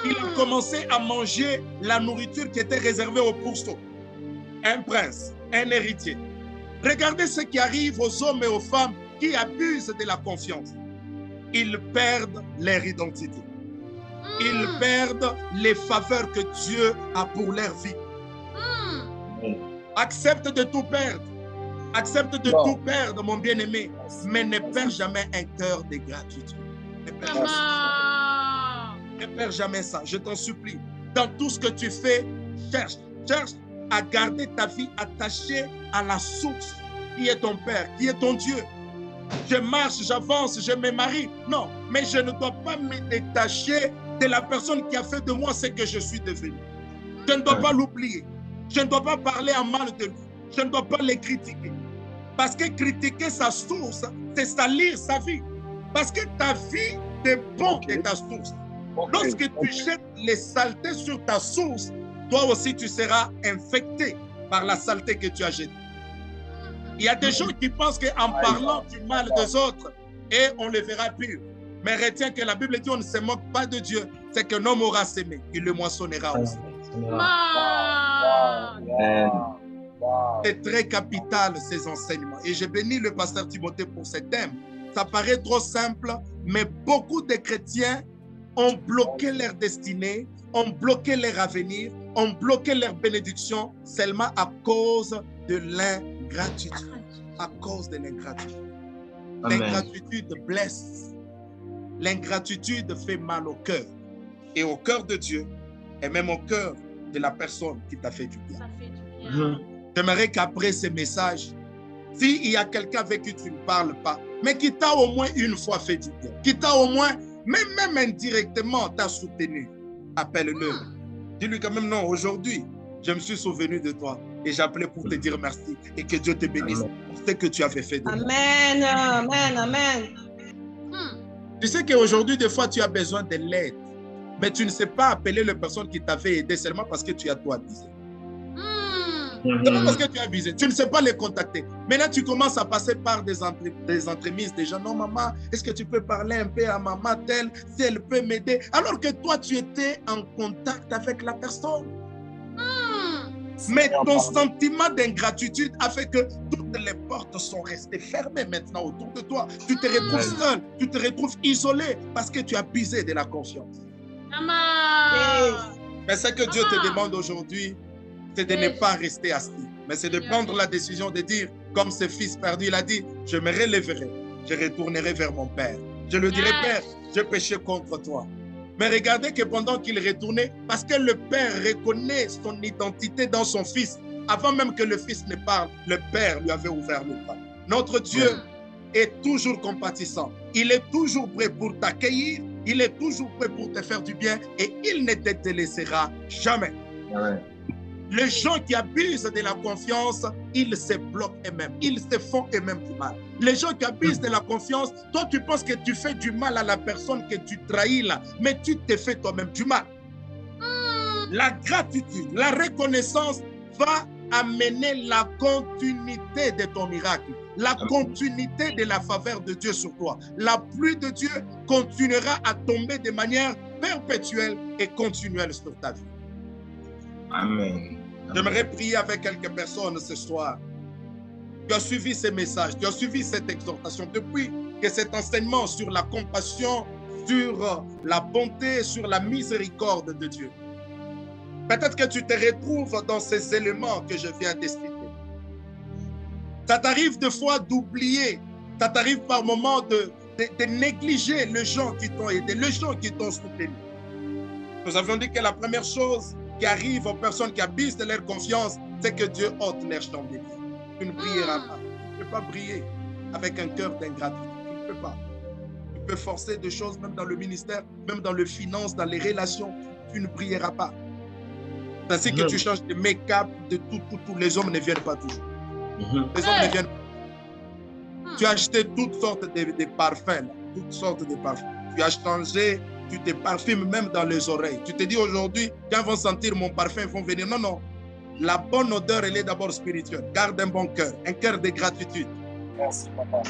Il a commencé à manger la nourriture qui était réservée aux pourceaux. Un prince, un héritier. Regardez ce qui arrive aux hommes et aux femmes qui abusent de la confiance. Ils perdent leur identité. Ils perdent les faveurs que Dieu a pour leur vie. Accepte de tout perdre. Accepte de tout perdre, mon bien-aimé, mais ne perds jamais un cœur de gratitude. Ne perds jamais ça, je t'en supplie. Dans tout ce que tu fais, cherche à garder ta vie attachée à la source qui est ton Père, qui est ton Dieu. Je marche, j'avance, je me marie. Non, mais je ne dois pas me détacher de la personne qui a fait de moi ce que je suis devenu. Je ne dois pas l'oublier. Je ne dois pas parler en mal de lui. Je ne dois pas les critiquer. Parce que critiquer sa source, c'est salir sa vie. Parce que ta vie dépend de ta source. Lorsque tu jettes les saletés sur ta source, toi aussi tu seras infecté par la saleté que tu as jetée. Il y a des gens qui pensent qu'en parlant du mal des autres, et on les verra pur. Mais retiens que la Bible dit on ne se moque pas de Dieu. C'est qu'un homme aura semé, il le moissonnera aussi. C'est très capital ces enseignements. Et je bénis le pasteur Timothée pour ce thème. Ça paraît trop simple, mais beaucoup de chrétiens ont bloqué leur destinée, ont bloqué leur avenir, ont bloqué leur bénédiction seulement à cause de l'ingratitude. À cause de l'ingratitude. L'ingratitude blesse. L'ingratitude fait mal au cœur. Et au cœur de Dieu, et même au cœur de la personne qui t'a fait du bien. J'aimerais qu'après ce message, s'il y a quelqu'un avec qui tu ne parles pas, mais qui t'a au moins une fois fait du bien, qui t'a au moins, même indirectement, t'a soutenu, appelle-le. Dis-lui quand même, non, aujourd'hui, je me suis souvenu de toi et j'appelais pour te dire merci et que Dieu te bénisse pour ce que tu avais fait de moi. Amen, amen, amen. Tu sais qu'aujourd'hui, des fois, tu as besoin de l'aide, mais tu ne sais pas appeler les personnes qui t'avaient aidé seulement parce que tu as tout abusé. Seulement parce que tu as abusé. Tu ne sais pas les contacter. Maintenant, tu commences à passer par des entremises. Des gens, non, maman, est-ce que tu peux parler un peu à maman telle, si elle peut m'aider? Alors que toi, tu étais en contact avec la personne. Mais ton sentiment d'ingratitude a fait que toutes les portes sont restées fermées maintenant autour de toi. Tu te retrouves seul, tu te retrouves isolé parce que tu as abusé de la confiance. Mais ce que Dieu te demande aujourd'hui, c'est de ne pas rester assis, mais c'est de prendre la décision de dire, comme ce fils perdu, il a dit, je me relèverai, je retournerai vers mon Père. Je lui dirai, Père, je péché contre toi. Mais regardez que pendant qu'il retournait, parce que le Père reconnaît son identité dans son Fils, avant même que le Fils ne parle, le Père lui avait ouvert le bras. Notre Dieu est toujours compatissant. Il est toujours prêt pour t'accueillir. Il est toujours prêt pour te faire du bien et il ne te délaissera jamais. Amen. Les gens qui abusent de la confiance, ils se bloquent eux-mêmes. Ils se font eux-mêmes du mal. Les gens qui abusent de la confiance, toi tu penses que tu fais du mal à la personne que tu trahis là, mais tu te fais toi-même du mal. La gratitude, la reconnaissance va amener la continuité de ton miracle, la continuité de la faveur de Dieu sur toi. La pluie de Dieu continuera à tomber de manière perpétuelle et continuelle sur ta vie. Amen. J'aimerais prier avec quelques personnes ce soir. Tu as suivi ces messages, tu as suivi cette exhortation depuis que cet enseignement sur la compassion, sur la bonté, sur la miséricorde de Dieu. Peut-être que tu te retrouves dans ces éléments que je viens d'expliquer. Ça t'arrive des fois d'oublier, ça t'arrive par moments de négliger les gens qui t'ont aidé, les gens qui t'ont soutenu. Nous avions dit que la première chose qui arrive aux personnes qui abusent de leur confiance, c'est que Dieu ôte leur chandelier. Tu ne brilleras pas. Tu ne peux pas briller avec un cœur d'ingratitude. Tu ne peux pas. Tu peux forcer des choses, même dans le ministère, même dans les finances, dans les relations. Tu ne brilleras pas. C'est ainsi que tu changes de make-up, de tout. Les hommes ne viennent pas toujours. Les hommes ne viennent pas. Tu as acheté toutes sortes de parfums. Là. Toutes sortes de parfums. Tu as changé. Tu te parfumes même dans les oreilles. Tu te dis aujourd'hui, quand ils vont sentir mon parfum, ils vont venir. Non, non. La bonne odeur, elle est d'abord spirituelle. Garde un bon cœur, un cœur de gratitude. Merci, papa.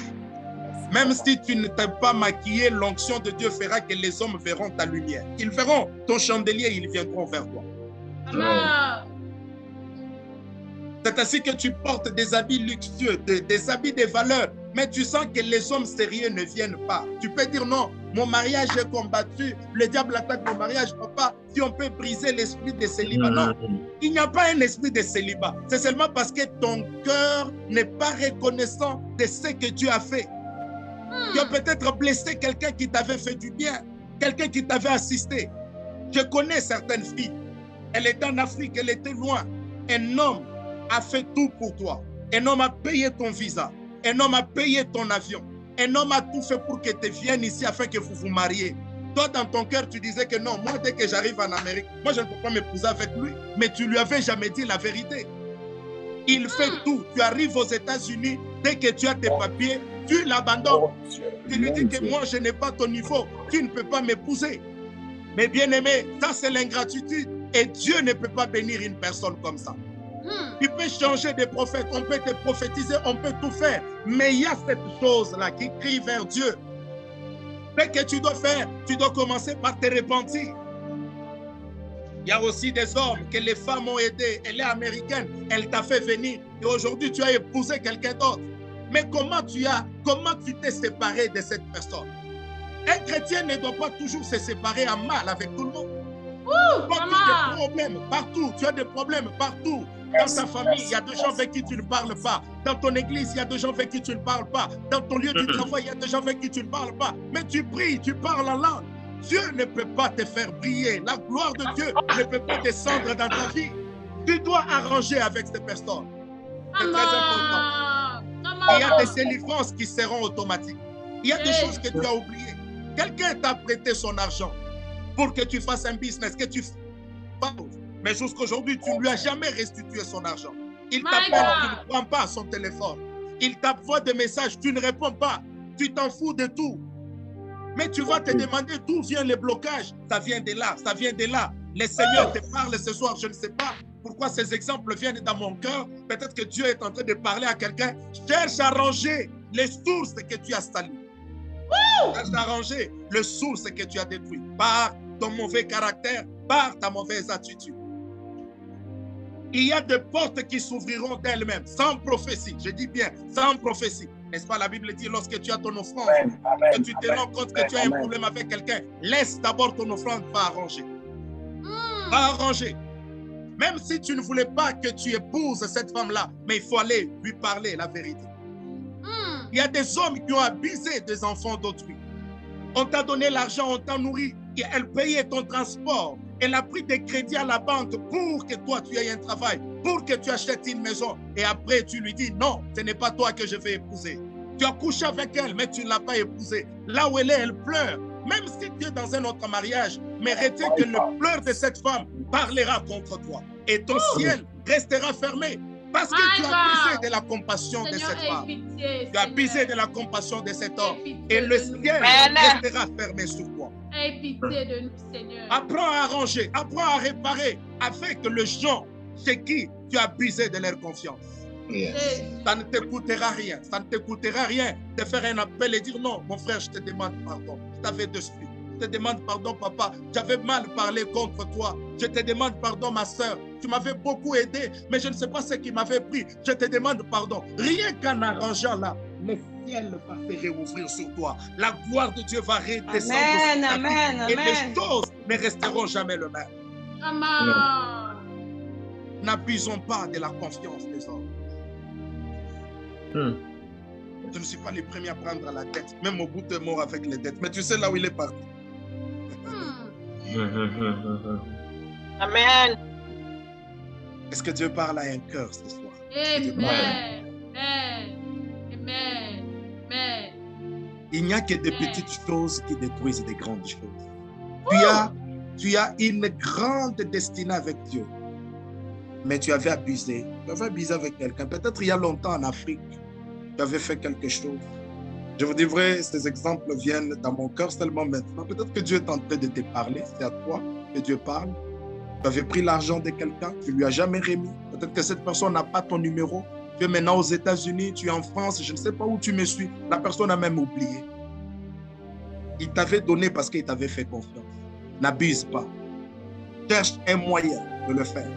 Même si tu ne t'es pas maquillé, l'onction de Dieu fera que les hommes verront ta lumière. Ils verront ton chandelier, ils viendront vers toi. Amen. C'est ainsi que tu portes des habits luxueux, des habits de valeur, mais tu sens que les hommes sérieux ne viennent pas. Tu peux dire non, mon mariage est combattu, le diable attaque mon mariage, papa, si on peut briser l'esprit de célibat. Non, il n'y a pas un esprit de célibat. C'est seulement parce que ton cœur n'est pas reconnaissant de ce que tu as fait. Tu as peut-être blessé quelqu'un qui t'avait fait du bien, quelqu'un qui t'avait assisté. Je connais certaines filles, elle était en Afrique, elle était loin. Un homme a fait tout pour toi. Un homme a payé ton visa. Un homme a payé ton avion. Un homme a tout fait pour que tu viennes ici afin que vous vous mariez. Toi, dans ton cœur, tu disais que non, moi, dès que j'arrive en Amérique, moi, je ne peux pas m'épouser avec lui. Mais tu lui avais jamais dit la vérité. Il fait tout. Tu arrives aux États-Unis, dès que tu as tes papiers, tu l'abandonnes. Tu lui dis que moi, je n'ai pas ton niveau. Tu ne peux pas m'épouser. Mais bien aimé, ça, c'est l'ingratitude. Et Dieu ne peut pas bénir une personne comme ça. Tu peux changer de prophète, on peut te prophétiser, on peut tout faire. Mais il y a cette chose-là qui crie vers Dieu. Ce que tu dois faire, tu dois commencer par te repentir. Il y a aussi des hommes que les femmes ont aidés. Elle est américaine, elle t'a fait venir. Et aujourd'hui, tu as épousé quelqu'un d'autre. Mais comment tu t'es séparé de cette personne? Un chrétien ne doit pas toujours se séparer en mal avec tout le monde. Tu as des problèmes partout. Tu as des problèmes partout. Dans ta famille, il y a des gens avec qui tu ne parles pas. Dans ton église, il y a des gens avec qui tu ne parles pas. Dans ton lieu de travail, il y a des gens avec qui tu ne parles pas. Mais tu pries, tu parles en langue. Dieu ne peut pas te faire briller. La gloire de Dieu ne peut pas descendre dans ta vie. Tu dois arranger avec ces personnes. C'est très important. Il y a des délivrances qui seront automatiques. Il y a des choses que tu as oubliées. Quelqu'un t'a prêté son argent pour que tu fasses un business, que tu fasses. Mais jusqu'aujourd'hui, tu ne lui as jamais restitué son argent. Il t'appelle, tu ne prends pas son téléphone. Il t'envoie des messages, tu ne réponds pas. Tu t'en fous de tout. Mais tu vas te demander d'où viennent les blocages. Ça vient de là, ça vient de là. Le Seigneur te parle ce soir, je ne sais pas pourquoi ces exemples viennent dans mon cœur. Peut-être que Dieu est en train de parler à quelqu'un. Cherche à ranger les sources que tu as salies. Cherche à ranger les sources que tu as détruites par ton mauvais caractère, par ta mauvaise attitude. Il y a des portes qui s'ouvriront d'elles-mêmes, sans prophétie. Je dis bien, sans prophétie. N'est-ce pas, la Bible dit, lorsque tu as ton offrande, que tu te rends compte que tu as un problème avec quelqu'un, laisse d'abord ton offrande, va arranger. Va arranger. Même si tu ne voulais pas que tu épouses cette femme-là, mais il faut aller lui parler la vérité. Il y a des hommes qui ont abusé des enfants d'autrui. On t'a donné l'argent, on t'a nourri, et elle payait ton transport. Elle a pris des crédits à la banque pour que toi tu aies un travail, pour que tu achètes une maison. Et après tu lui dis non, ce n'est pas toi que je vais épouser. Tu as couché avec elle, mais tu ne l'as pas épousée. Là où elle est, elle pleure. Même si tu es dans un autre mariage, mais retiens que le pleur de cette femme parlera contre toi. Et ton ciel restera fermé. Parce que tu as abusé de la compassion de cette femme. Tu as abusé de la compassion de cet homme. Et le ciel restera fermé sur toi. Aie pitié de nous, Seigneur. Apprends à arranger, apprends à réparer avec les gens chez qui tu as abusé de leur confiance. Yes. Ça ne te coûtera rien. Ça ne te coûtera rien de faire un appel et dire non, mon frère, je te demande pardon. Je t'avais déçu. Je te demande pardon, papa. J'avais mal parlé contre toi. Je te demande pardon, ma soeur. Tu m'avais beaucoup aidé, mais je ne sais pas ce qui m'avait pris. Je te demande pardon. Rien qu'en arrangeant là, le ciel va se réouvrir sur toi. La gloire de Dieu va redescendre. Amen, amen, et amen. les choses ne resteront jamais le même. Amen. N'abusons pas de la confiance des hommes. Je ne suis pas le premier à prendre la dette. Même au bout est mort avec les dettes. Mais tu sais là où il est parti. Amen. Est-ce que Dieu parle à un cœur ce soir? Amen. Amen. Amen. Il n'y a que des petites choses qui détruisent des grandes choses. Tu as une grande destinée avec Dieu. Mais tu avais abusé. Tu avais abusé avec quelqu'un. Peut-être il y a longtemps en Afrique, tu avais fait quelque chose. Je vous dis vrai, ces exemples viennent dans mon cœur seulement maintenant. Peut-être que Dieu est en train de te parler. C'est à toi que Dieu parle. Tu avais pris l'argent de quelqu'un, tu ne lui as jamais remis. Peut-être que cette personne n'a pas ton numéro. Tu es maintenant aux États-Unis, tu es en France, je ne sais pas où tu me suis. La personne a même oublié. Il t'avait donné parce qu'il t'avait fait confiance. N'abuse pas. Cherche un moyen de le faire.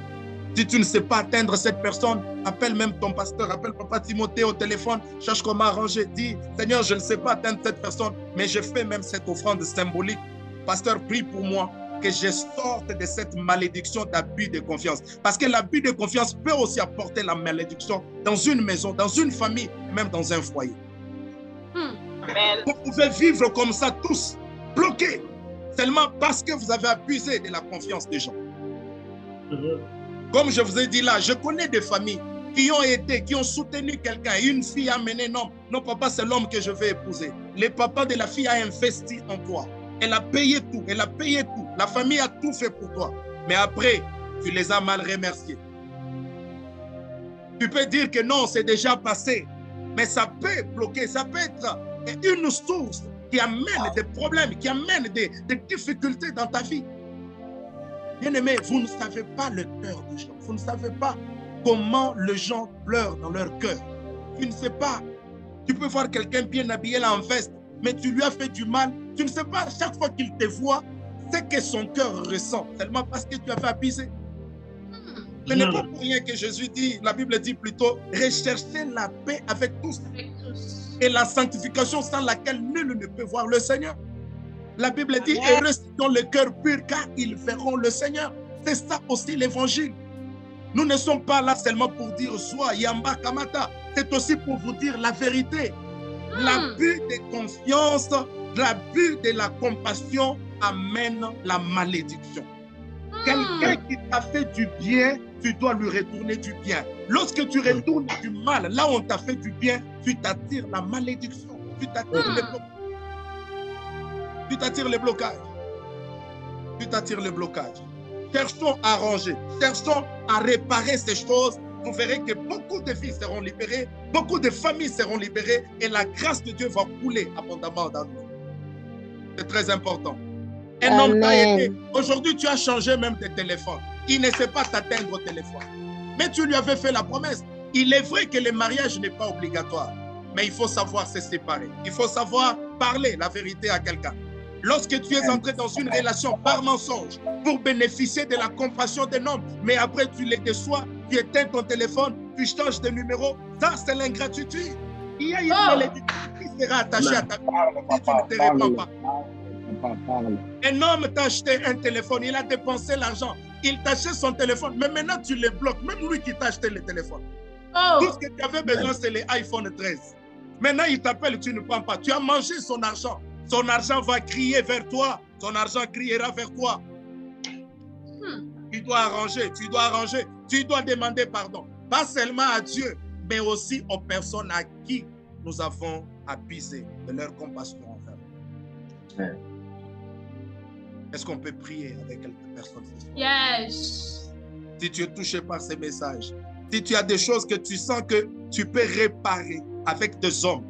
Si tu ne sais pas atteindre cette personne, appelle même ton pasteur, appelle Papa Timothée au téléphone, cherche comment arranger. Dis, Seigneur, je ne sais pas atteindre cette personne, mais je fais même cette offrande symbolique. Pasteur, prie pour moi, que je sorte de cette malédiction d'abus de confiance. Parce que l'abus de confiance peut aussi apporter la malédiction dans une maison, dans une famille, même dans un foyer. Amen. Vous pouvez vivre comme ça tous, bloqués, seulement parce que vous avez abusé de la confiance des gens. Comme je vous ai dit là, je connais des familles qui ont aidé, qui ont soutenu quelqu'un. Une fille a amené, non papa, c'est l'homme que je vais épouser. Le papa de la fille a investi en toi. Elle a payé tout, elle a payé tout. La famille a tout fait pour toi. Mais après, tu les as mal remerciés. Tu peux dire que non, c'est déjà passé. Mais ça peut bloquer, ça peut être une source qui amène des problèmes, qui amène des difficultés dans ta vie. Bien-aimés, vous ne savez pas le cœur des gens. Vous ne savez pas comment les gens pleurent dans leur cœur. Tu ne sais pas. Tu peux voir quelqu'un bien habillé là en veste, mais tu lui as fait du mal. Tu ne sais pas, chaque fois qu'il te voit, c'est que son cœur ressent, seulement parce que tu avais abusé. Ce n'est pas pour rien que Jésus dit, la Bible dit plutôt, recherchez la paix avec tous. Et la sanctification sans laquelle nul ne peut voir le Seigneur. La Bible dit, heureux sont les cœurs purs car ils verront le Seigneur. C'est ça aussi l'évangile. Nous ne sommes pas là seulement pour dire sois Yamba Kamata. C'est aussi pour vous dire la vérité. L'abus de confiance, l'abus de la compassion amène la malédiction. Quelqu'un qui t'a fait du bien, tu dois lui retourner du bien. Lorsque tu retournes du mal, là où on t'a fait du bien, tu t'attires la malédiction. Tu t'attires le blocage. Tu t'attires le blocage. Tu t'attires le blocage. Cherchons à arranger. Cherchons à réparer ces choses. Vous verrez que beaucoup de filles seront libérées, beaucoup de familles seront libérées et la grâce de Dieu va couler abondamment dans nous. C'est très important. Un homme t'a aidé. Aujourd'hui, tu as changé même de téléphone. Il ne sait pas t'atteindre au téléphone. Mais tu lui avais fait la promesse. Il est vrai que le mariage n'est pas obligatoire. Mais il faut savoir se séparer. Il faut savoir parler la vérité à quelqu'un. Lorsque tu es entré dans une relation par mensonge pour bénéficier de la compassion d'un homme, mais après tu les déçois, tu éteins ton téléphone, tu changes de numéro, ça c'est l'ingratitude. Il y a une malédiction qui sera attachée à ta vie si tu ne te réponds pas. Un homme t'a acheté un téléphone, il a dépensé l'argent. il t'achète son téléphone, mais maintenant tu les bloques. Même lui qui t'a acheté le téléphone. Oh. Tout ce que tu avais besoin, c'est les iPhone 13. Maintenant, il t'appelle, tu ne prends pas. Tu as mangé son argent. Son argent va crier vers toi. Son argent criera vers toi. Tu dois arranger, tu dois arranger. Tu dois demander pardon. Pas seulement à Dieu, mais aussi aux personnes à qui nous avons abusé de leur compassion envers nous. Est-ce qu'on peut prier avec quelques personnes ce soir? Yes. Si tu es touché par ces messages, si tu as des choses que tu sens que tu peux réparer avec des hommes,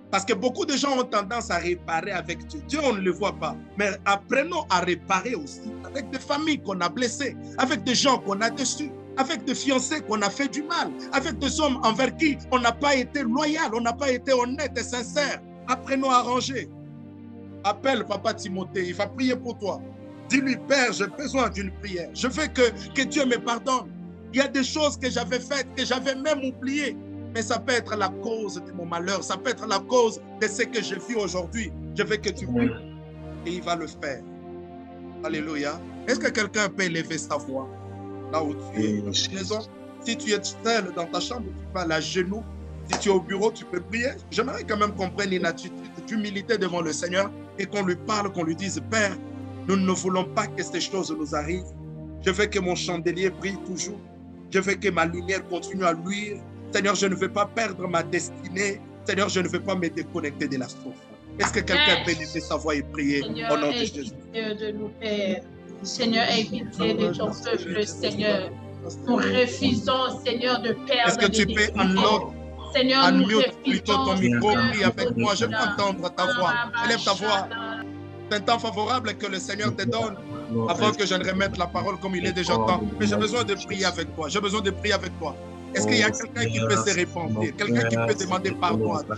parce que beaucoup de gens ont tendance à réparer avec Dieu. Dieu, on ne le voit pas. Mais apprenons à réparer aussi avec des familles qu'on a blessées, avec des gens qu'on a déçus, avec des fiancés qu'on a fait du mal, avec des hommes envers qui on n'a pas été loyal, on n'a pas été honnête et sincère. Apprenons à arranger. Appelle Papa Timothée, il va prier pour toi. Dis-lui, Père, j'ai besoin d'une prière. Je veux que Dieu me pardonne. Il y a des choses que j'avais faites, que j'avais même oubliées. Mais ça peut être la cause de mon malheur. Ça peut être la cause de ce que je vis aujourd'hui. Je veux que tu pries. Et il va le faire. Alléluia. Est-ce que quelqu'un peut élever sa voix là où tu es dans ta maison? Si tu es seul dans ta chambre, tu peux aller à genoux. Si tu es au bureau, tu peux prier. J'aimerais quand même qu'on prenne une attitude d'humilité devant le Seigneur et qu'on lui parle, qu'on lui dise, Père, nous ne voulons pas que ces choses nous arrivent. Je veux que mon chandelier brille toujours. Je veux que ma lumière continue à luire. Seigneur, je ne veux pas perdre ma destinée. Seigneur, je ne veux pas me déconnecter de la source. Est-ce que quelqu'un peut lever sa voix et prier Seigneur, au nom de Jésus? de nous, Père. Seigneur, aie pitié de ton peuple, Seigneur. Nous refusons, Seigneur, de perdre. Est-ce que tu peux Seigneur, nous plutôt ton micro, prie avec moi. Je veux Seigneur. entendre ta voix. Élève ta voix. C'est un temps favorable que le Seigneur te donne avant que je ne remette la parole comme il est déjà temps. Mais j'ai besoin de prier avec toi. J'ai besoin de prier avec toi. Est-ce qu'il y a quelqu'un qui peut se repentir? Quelqu'un qui peut demander pardon à Dieu?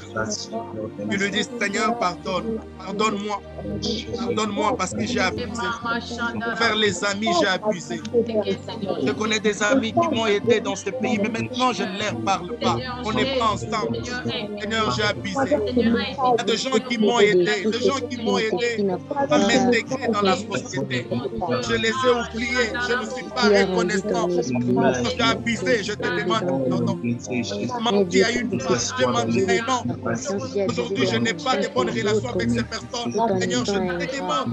Tu lui dis, Seigneur, pardonne. Pardonne-moi. Pardonne-moi parce que j'ai abusé. Vers les amis, j'ai abusé. Je connais des amis qui m'ont aidé dans ce pays, mais maintenant, je ne leur parle pas. On n'est pas ensemble. Seigneur, j'ai abusé. Il y a des gens qui m'ont aidé. Des gens qui m'ont aidé à m'intégrer dans la société. Je les ai oubliés. Je ne suis pas reconnaissant. J'ai abusé. Je te demande. Non. Menti à une fois, je menti à un an. Aujourd'hui, je n'ai pas de bonnes relations avec ces personnes. Seigneur, je te demande.